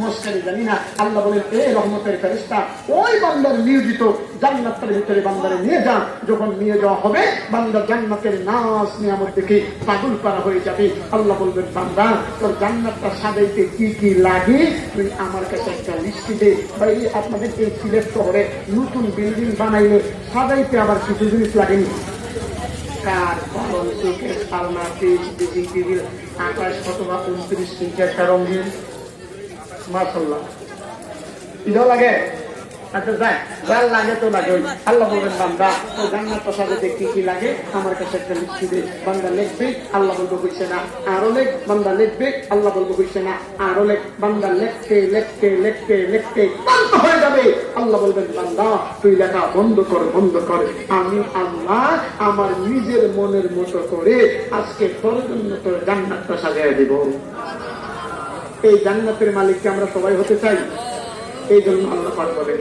মস্কারি জানি না। আল্লাহ বলেন, এ রহমতের ফেরেশতা ওই বান্দার নিয়োজিত জান্নাতের ভিতরে বান্দারে নিয়ে যান। যখন নিয়ে যাওয়া হবে, বান্দা জান্নাতের নাজ নিয়ামত দেখে পাগল করা হয়ে যাবে। আল্লাহ বলবেন, বান্দা তোর জান্নাতটা সাজাইতে কি কি লাগে তুই আমার কাছে একটা লিস্ট দে। ভাই, আপনাদের এই সিলেট শহরে নতুন বিল্ডিং বানাইলে সাজাইতে আবার কিছু জিনিস লাগেনি। কার, পালন, চোখের আলনা, ফ্রিজ, ড্রেসিং টেবিল, 28 অথবা 29 ইঞ্চি একটা রঙিন, মাশাআল্লাহ, এটাও লাগে। আচ্ছা যাই, যার লাগে তো লাগে। আল্লাহ বলবেন, বান্দা তো জান্নাত সাজাতে কি কি লাগে আমার কাছে একটা লিস্ট দে। বান্দা লিখবে, আল্লাহ বলবো হইছে না, আরো লেখ। বান্দা লিখবে, আল্লাহ বলবো হইছে না, আরো লেখ। বান্দা লিখতে লিখতে লিখতে লিখতে ক্লান্ত হয়ে যাবে। আল্লাহ বলবেন, বান্দা তুই লেখা বন্ধ কর, বন্ধ কর। আমি আল্লাহ আমার নিজের মনের মতো করে আজকে তোর জন্য তোর জান্নাতটা সাজিয়ে দিব। এই জান্নাতের মালিককে আমরা সবাই হতে চাই। এই জন্য আল্লাহ পাক বলেন,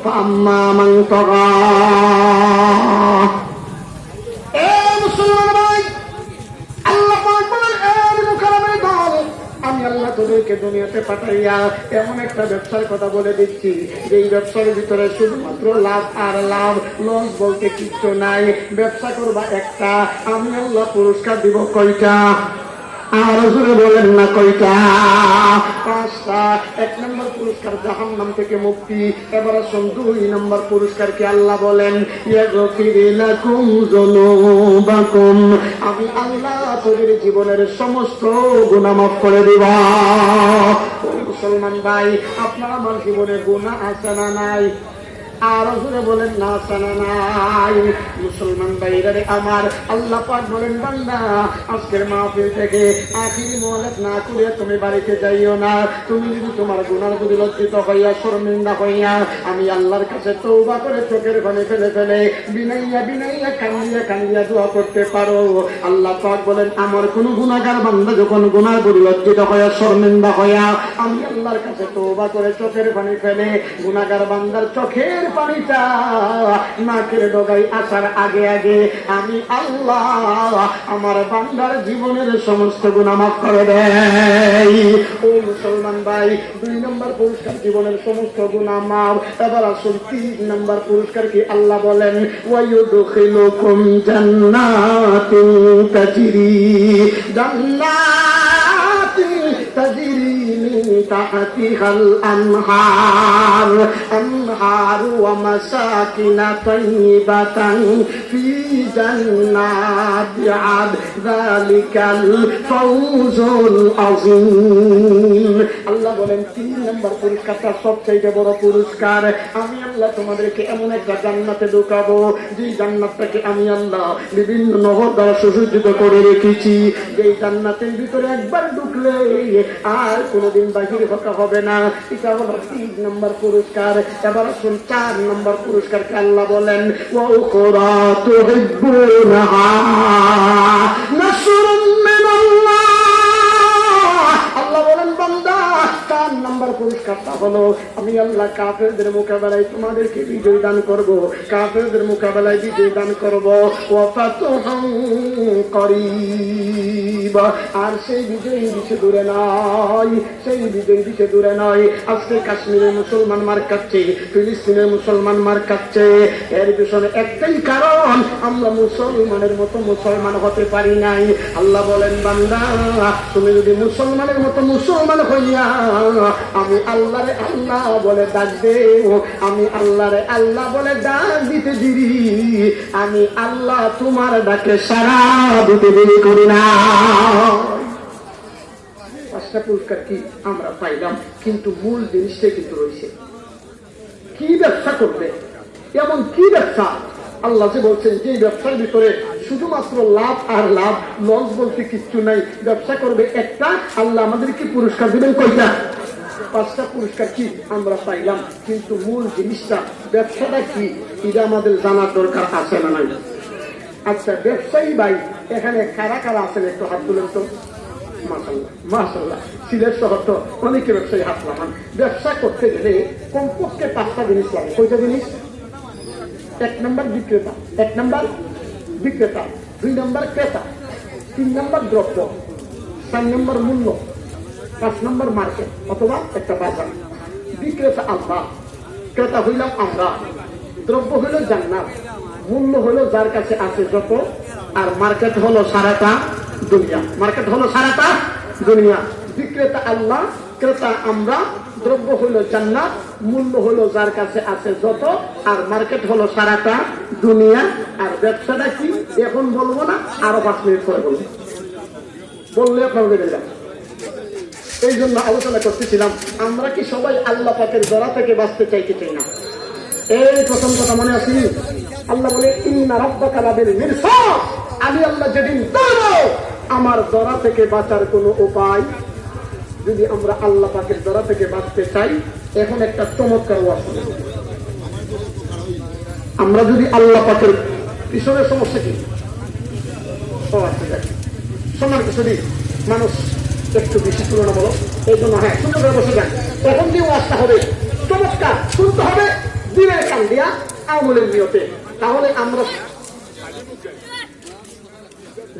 ফাম্মা মান তাগা। এ মুসলমান ভাই, আল্লাহ পাক বলেন, এর মুকাররমের দল, আমি আল্লাহ তোদেরকে দুনিয়াতে পাঠাইয়া এমন একটা ব্যবসার কথা বলে দিচ্ছি, যেই ব্যবসার ভিতরে শুধুমাত্র লাভ আর লাভ, লস বলতে কিচ্ছু নাই। ব্যবসা করবা একটা, আমি আল্লাহ পুরস্কার দিব কয়টা? আর জোরে বলেন না কয়টা? 5টা। 1 নম্বর পুরস্কার জাহান্নাম থেকে মুক্তি। এবার আসুন 2 নম্বর পুরস্কার কি আল্লাহ বলেন, ইয়াগফিরু লাকুম যুনুবাকুম, আমি আল্লাহ তোদের জীবনের সমস্ত গুনাহ মাফ করে দিব। মুসলমান ভাই, আপনার আমার জীবনে গুনাহ আছে না নাই? আর জোরে বলেন না আছে না নাই? মুসলমান ভাইরা রে আমার, আল্লাহ পাক বলেন, বান্দা আজকের মাহফিল থেকে আখিরি মোয়ালাত না করে তুমি বাড়িতে যাইও না। তুমি যদি তোমার গুনার প্রতি লজ্জিত হইয়া শর্মিন্দা হইয়া আমি আল্লাহর কাছে তওবা করে চোখের পানি ফেলে ফেলে বিনাইয়া বিনাইয়া কান্দিয়া কান্দিয়া দোয়া করতে পারো, আল্লাহ পাক বলেন, আমার কোন গুনাহগার বান্দা যখন গুনার প্রতি লজ্জিত হইয়া শর্মিন্দা হইয়া আমি আল্লাহর কাছে তওবা করে চোখের পানি ফেলে গুনাহগার বান্দার চোখের পানিটা নাকের ডগায় আসার আগে আগে আমি আল্লাহ আমার বান্দার জীবনের সমস্ত গুনাহ মাফ করে দেয়। ও মুসলমান ভাই, 2 নম্বর পুরস্কার জীবনের সমস্ত গুনাহ মাফ। এবার আসুন 3 নম্বর পুরস্কার কি আল্লাহ বলেন, ওয়ায়ুদখিলুকুম জান্নাতিন তাজরি, জান্নাতিন তাজরি মিন তাহতিহাল আনহার, আনহার ওয়া মাসাকিনা তাইয়িবাতান ফি জান্নাতি আদ, যালিকাল ফাওজুল আযীম। আল্লাহ বলেন 3 নম্বর পুরস্কারটা সবচেয়ে বড় পুরস্কার। আমি আল্লাহ তোমাদেরকে এমন একটা জান্নাতে ঢুকাবো, যে জান্নাতটাকে আমি আল্লাহ বিভিন্ন নহর দ্বারা সুসজ্জিত করে রেখেছি। যেই জান্নাতের ভিতরে একবার ঢুকলে আর কোনোদিন বাহির হতে হবে না। এটা হলো 3 নম্বর পুরস্কার। এবার আসুন 4 নম্বর পুরস্কারকে আল্লাহ বলেন, ওয়া উখরা তুহিব্বুনাহা নাসরুম মিনাল্লাহ। আল্লাহ বলেন, বান্দা 4 নম্বর পুরস্কারটা হলো আমি আল্লাহ কাফেরদের মোকাবেলায় তোমাদেরকে বিজয় দান করব, কাফেরদের মোকাবেলায় বিজয় দান করব। ওয়া ফাতুহুন করিব, আর সেই বিজয় বেশি দূরে নয়, সেই বিজয় বেশি দূরে নয়। আজকে কাশ্মীরের মুসলমান মার খাচ্ছে, ফিলিস্তিনের মুসলমান মার খাচ্ছে, এর পিছনে একটাই কারণ, আমরা মুসলমানের মতো মুসলমান হতে পারি নাই। আল্লাহ বলেন, বান্দা তুমি যদি মুসলমানের মতো মুসলমান হইয়া আমি আল্লাহরে আল্লাহ বলে ডাক দেও, আমি আল্লাহরে আল্লাহ বলে ডাক দিতে দিই, আমি আল্লাহ তোমার ডাকে সাড়া দিতে দেরি করি না। 5টা পুরস্কার কি আমরা পাইলাম, কিন্তু মূল জিনিসটাই কিন্তু রয়েছে। কি ব্যবসা করবে, এমন কি ব্যবসা? আল্লাহ যে বলছেন যে ব্যবসার ভিতরে শুধুমাত্র লাভ আর লাভ, লস বলতে কিচ্ছু নাই। ব্যবসা করবে একটা, আল্লাহ আমাদেরকে পুরস্কার দিবেন কয়টা? 5টা পুরস্কার কি আমরা পাইলাম, কিন্তু মূল জিনিসটা ব্যবসাটা কি এটা আমাদের জানার দরকার আছে না নাই? আচ্ছা, ব্যবসায়ী ভাই এখানে কারা কারা আছেন একটু হাত তুলেন তো। মাশাআল্লাহ মাশাআল্লাহ, সিলেট শহর তো অনেকে ব্যবসায়ী হাত লাগান। ব্যবসা করতে গেলে কমপক্ষে 5টা জিনিস লাগে। কয়টা জিনিস? 1 নম্বর বিক্রেতা, 1 নম্বর বিক্রেতা, 2 নম্বর ক্রেতা, 3 নম্বর দ্রব্য, 4 নম্বর মূল্য, 5 নম্বর মার্কেট অথবা একটা বাজার। বিক্রেতা আল্লাহ, ক্রেতা হইলাম আমরা, দ্রব্য হইল জান্নাত, মূল্য হলো যার কাছে আছে যত, আর মার্কেট হলো সারাটা দুনিয়া। মার্কেট হলো সারাটা দুনিয়া। বিক্রেতা আল্লাহ, ক্রেতা আমরা, দ্রব্য হলো জান্নাত, মূল্য হলো যার কাছে আছে যত, আর মার্কেট হলো সারাটা দুনিয়া। আর ব্যবসাটা কি এখন বলবো না, আরো 5 মিনিট পরে বলবো, বললে আপনারা বেড়ে যান। এই জন্য আলোচনা করতেছিলাম, আমরা কি সবাই আল্লাহ পাকের দরা থেকে বাঁচতে চাই কি চাই না? এই প্রথম কথা মনে আছে, আল্লাহ বলে ইন্না রাব্বাকা লাবিল মিরসাদ, আমি আল্লাহ যেদিন ধরবো, আমার দরা থেকে বাঁচার কোনো উপায়। যদি আমরা আল্লাহ পাকের দরা থেকে বাঁচতে চাই, এখন একটা চমৎকার ওয়াজ শুনুন। আমরা যদি আল্লাহ পাকের পিছনের সমস্যা কি শোনার কিছু দিন মানুষ একটু বেশি তুলনা বলো, এই জন্য হ্যাঁ সুন্দর করে বসে যান। এখন যে ওয়াজটা হবে চমৎকার শুনতে হবে, দিনের কান দিয়া আমলের নিয়তে। তাহলে আমরা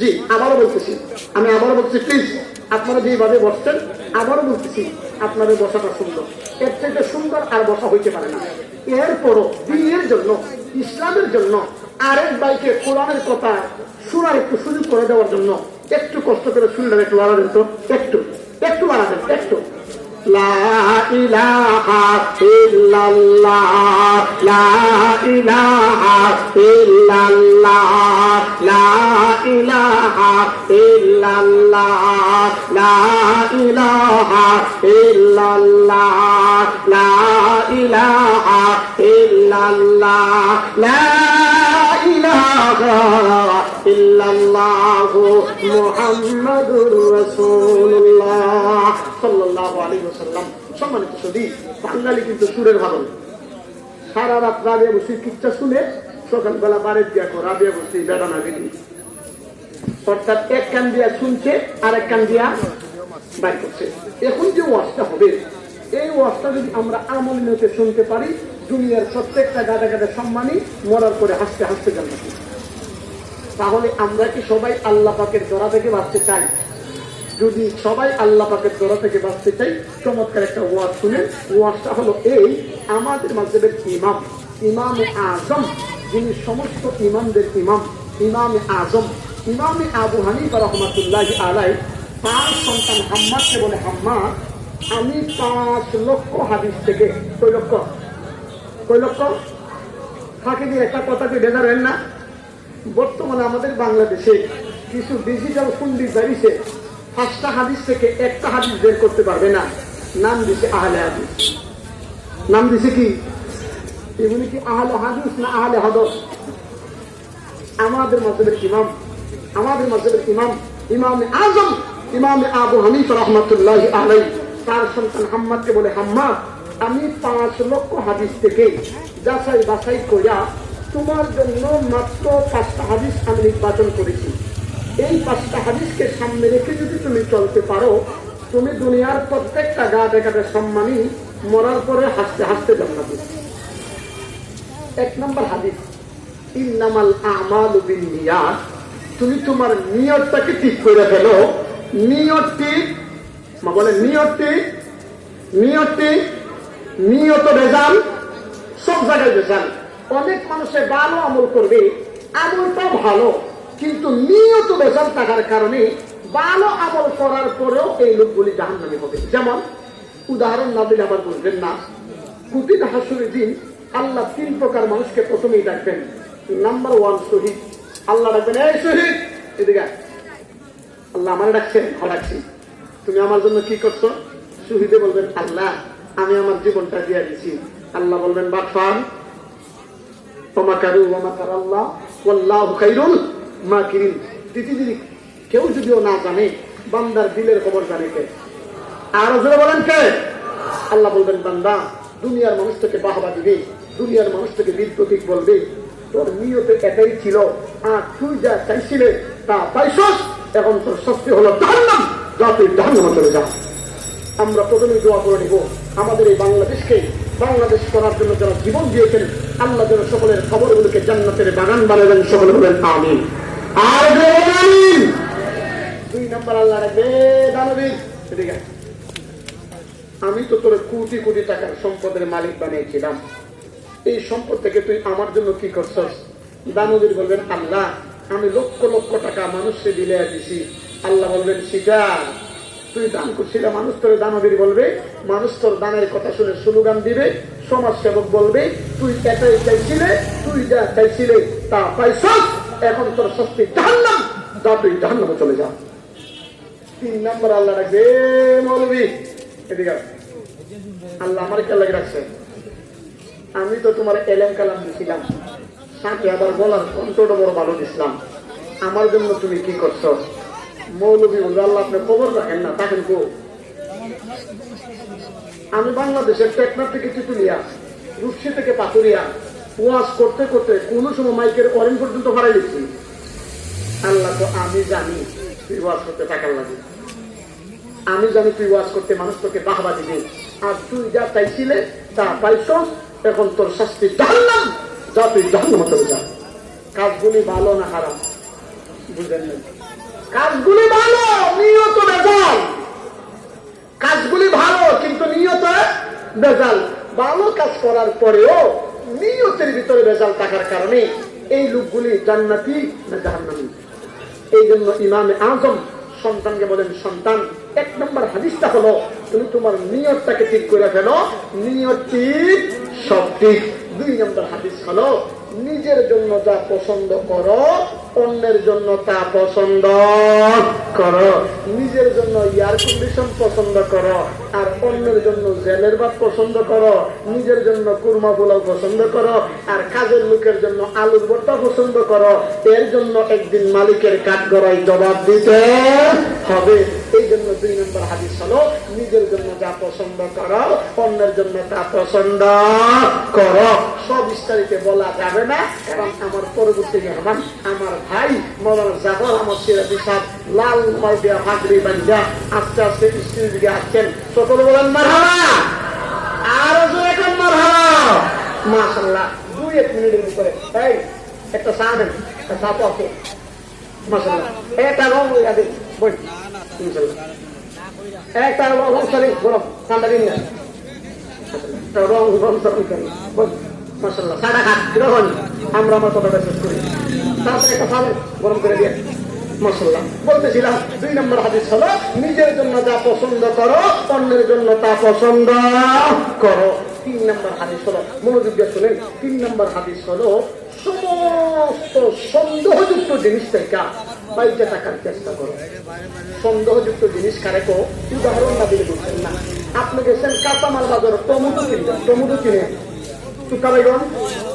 জি আবারও বলতেছি, আমি আবারও বলতেছি, প্লিজ আপনারা যেভাবে বসছেন আবারও বলতেছি, আপনাদের বসাটা সুন্দর, এর থেকে সুন্দর আর বসা হইতে পারে না। এরপরও দিনের জন্য, ইসলামের জন্য আরেক ভাইকে কোরআনের কথা শোনার একটু সুযোগ করে দেওয়ার জন্য একটু কষ্ট করে শুনলেন, একটু বাড়াবেন তো, একটু একটু বাড়াবেন, একটু। লা ইলাহা ইল্লাল্লাহ, লা ইলাহা ইল্লাল্লাহ, লা ইলাহা ইল্লাল্লাহ, লা ইলাহা ইল্লাল্লাহ, লা ইলাহা ইল্লাল্লাহ, লা ইলাহা ইল্লাল্লাহু মুহাম্মাদুর রাসূলুল্লাহ সাল্লাল্লাহু আলাইহি ওয়াসাল্লাম। সম্মানিত সুধী, বাঙালি কিন্তু সুরের ভালো। সারা রাত রাবিয়া বসির কিচ্ছা শুনে সকালবেলা বাড়ির দিয়া রাবিয়া বসি বেড়ানা গেলি, অর্থাৎ এক কান দিয়া শুনছে আর এক কান দিয়া বাইর করছে। এখন যে ওয়াজটা হবে, এই ওয়াজটা যদি আমরা আমল নিতে শুনতে পারি, দুনিয়ার প্রত্যেকটা গাদা গাদা সম্মানী মরার পরে হাসতে হাসতে জান্নাতি। তাহলে আমরা কি সবাই আল্লাহ পাকের দরা থেকে বাঁচতে চাই? যদি সবাই আল্লাহ পাকের দরা থেকে বাঁচতে চাই, চমৎকার একটা ওয়াজ শুনেন। ওয়াজটা হলো এই, আমাদের মাযহাবের ইমাম, ইমামে আজম, যিনি সমস্ত ইমামদের ইমাম, ইমামে আজম, ইমামে আবু হানিফা রাহমাতুল্লাহি আলাইহি, তার সন্তান হাম্মাদকে বলে, হাম্মাদ আমি 5 লক্ষ হাদিস থেকে, কয় লক্ষ ফাঁকে দিয়ে একটা কথাকে বেজারেন না। বর্তমানে আমাদের বাংলাদেশে কিছু ডিজিটাল পণ্ডিত দাঁড়িয়েছে, 5টা হাদিস থেকে একটা হাদিস বের করতে পারবে না, নাম দিছে আহলে হাদিস। নাম দিছে কি? এগুলি কি আহলে হাদিস না আহলে হাদিস? আমাদের মাযহাবের ইমাম, আমাদের মাযহাবের ইমাম, ইমামে আজম, ইমামে আবু হানিফা রাহমাতুল্লাহি আলাইহি, তার সন্তান হাম্মাদকে বলে, হাম্মাদ আমি 5 লক্ষ হাদিস থেকে যাচাই বাছাই কইরা তোমার জন্য মাত্র 5টা হাদিস আমি নির্বাচন করেছি। এই 5টা হাদিসকে সামনে রেখে যদি তুমি চলতে পারো, তুমি দুনিয়ার প্রত্যেকটা গা দেখাতে সম্মানী, মরার পরে হাসতে হাসতে জান্নাতি। 1 নম্বর হাদিস, ইন্নামাল আমালু বিন্নিয়াত, তুমি তোমার নিয়তটাকে ঠিক করে ফেলো। নিয়তটি বলে, নিয়ত বেজাল, সব জায়গায় বেজাল। অনেক মানুষে ভালো আমল করবে, আমলটাও ভালো, কিন্তু নিয়ত বেজাল থাকার কারণে ভালো আমল করার পরেও এই লোকগুলি জাহান্নামী হবে। যেমন উদাহরণ না দিলে আবার বুঝবেন না। কুতিল হাসরের দিন আল্লাহ 3 প্রকার মানুষকে প্রথমেই ডাকবেন। নাম্বার 1 শহীদ। আল্লাহ ডাকবেন, এই শহীদ এদিকে। আল্লাহ আমার ডাকছেন, ডাকছি, তুমি আমার জন্য কি করছো? শহীদে বলবেন, আল্লাহ আমি আমার জীবনটা দিয়ে দিছি। আল্লাহ বলবেন, বাটফার, ওমাকারু ওমাকার আল্লাহ ওয়াল্লাহু খায়রুল মাকিরিন। পৃথিবীর কেউ যদিও না জানে, বান্দার দিলের খবর জানে কে? আরো জোরে বলেন কে? আল্লাহ বলবেন, বান্দা দুনিয়ার মানুষ থেকে বাহবা দিবে, দুনিয়ার মানুষ থেকে বীর প্রতীক বলবে, তোর নিয়তে এটাই ছিল, আর তুই যা চাইছিলে তা পাইছস, এখন তোর শাস্তি হলো জাহান্নাম, যা তুই জাহান্নামে চলে যা। আমরা প্রথমে দোয়া করে নিব, আমাদের এই বাংলাদেশকে বাংলাদেশ করার জন্য যারা জীবন দিয়েছেন, আল্লাহ যেন সকলের খবরগুলোকে জান্নাতের বাগান বানাবেন। সকলে বলেন আমিন। আর 2 নম্বর আল্লাহ রাখবে দানবীর, ঠিক আছে? আমি তো তোর কোটি কোটি টাকার সম্পদের মালিক বানিয়েছিলাম, এই সম্পদ থেকে তুই আমার জন্য কি করছস? দানবীর বলবেন, আল্লাহ আমি লক্ষ লক্ষ টাকা মানুষকে দিলে দিছি। আল্লাহ বলবেন, শিখা তুই দান করছিল, মানুষ তোর দানবীর বলবে, মানুষ তোর দানের কথা শুনে স্লোগান দিবে, সমাজ সেবক বলবে তুই এটাই চাইছিলে, তুই যা চাইছিলে তা পাইছস, এখন তোর শাস্তি জাহান্নাম, যা তুই জাহান্নামে চলে যা। 3 নম্বর আল্লাহ রাখবে, মৌলবী এদিকে আল্লাহ আমার কে লাগে রাখছে, আমি তো তোমার এলেম কালাম দিছিলাম, সাথে আবার বলার কণ্ঠটা বড় ভালো দিছিলাম, আমার জন্য তুমি কি করছো? মৌলবী বলবে, আল্লাহ আপনি খবর রাখেন না, থাকেন কো? আমি বাংলাদেশের টেকনাফ থেকে চিতুলিয়া, রূপসী থেকে পাথুরিয়া ওয়াজ করতে করতে কোন সময় মাইকের অরেঞ্জ পর্যন্ত হারাই দিচ্ছি। আল্লাহ তো আমি জানি তুই ওয়াজ করতে টাকার লাগে, আমি জানি তুই ওয়াজ করতে মানুষ তোকে বাহবা দিবে, আর তুই যা চাইছিলে তা পাইছস, এখন তোর শাস্তি জাহান্নাম, যা তুই জাহান্নামে চলে যা। কাজগুলি ভালো না খারাপ বুঝলেন না? কাজগুলি ভালো, নিয়ত বেজাল। কাজগুলি ভালো কিন্তু নিয়ত বেজাল। ভালো কাজ করার পরেও নিয়তের ভিতরে বেজাল থাকার কারণে এই লোকগুলি জান্নাতি না জাহান্নামী। এই জন্য ইমামে আজম সন্তানকে বলেন, সন্তান 1 নম্বর হাদিসটা হলো তুমি তোমার নিয়তটাকে ঠিক করে ফেলো, নিয়ত ঠিক সব ঠিক। 2 নম্বর হাদিস হলো নিজের জন্য যা পছন্দ করো অন্যের জন্য তা পছন্দ করো। নিজের জন্য এয়ার কন্ডিশন পছন্দ করো আর অন্যের জন্য জেলের ভাত পছন্দ করো। নিজের জন্য কুরমা পোলাও পছন্দ করো আর কাজের লোকের জন্য আলুর ভর্তা পছন্দ করো। এর জন্য একদিন মালিকের কাঠগড়ায় জবাব দিতে হবে। এই জন্য 2 নম্বর হাদিস হলো নিজের জন্য যা পছন্দ করো অন্যের জন্য তা পছন্দ করো। সব বিস্তারিত বলা যাবে না, কারণ আমার পরবর্তী মেহমান আমার ভাই মৌলানা জাফর আহমদ সিরাজি সাহেব লাল মালদিয়া হাজরি বাঞ্জা আস্তে আস্তে স্ত্রীর দিকে আসছেন। সকলে বলেন মারহাবা, আরো জোরে কোন মারহাবা। মাশাআল্লাহ 2-1 মিনিটের ভিতরে এই একটা চা দেন, একটা চা তো আছে মাশাআল্লাহ। একটা রং হইয়া দিন বই ইনশাআল্লাহ, একটা রং সরি গরম ঠান্ডা দিন না, রং রং সরি বই মাশাআল্লাহ। সাদা খাট গ্রহণ আমরা আমার কথা শেষ করি, তারপরে একটা খাবেন গরম করে দিয়ে মাশাআল্লাহ। বলতেছিলাম 2 নম্বর হাদিস হলো নিজের জন্য যা পছন্দ করো অন্যের জন্য তা পছন্দ করো। 3 নম্বর হাদিস হলো, মনোযোগ দিয়ে শুনেন, 3 নম্বর হাদিস হলো সমস্ত সন্দেহযুক্ত জিনিস থেকে বাইরে থাকার চেষ্টা করো। সন্দেহযুক্ত জিনিস কারে কো? উদাহরণ না দিলে বুঝছেন না। আপনি গেছেন কাঁচামাল বাজার, টমেটো কিনবেন, টমেটো কিনে টুকা বেগুন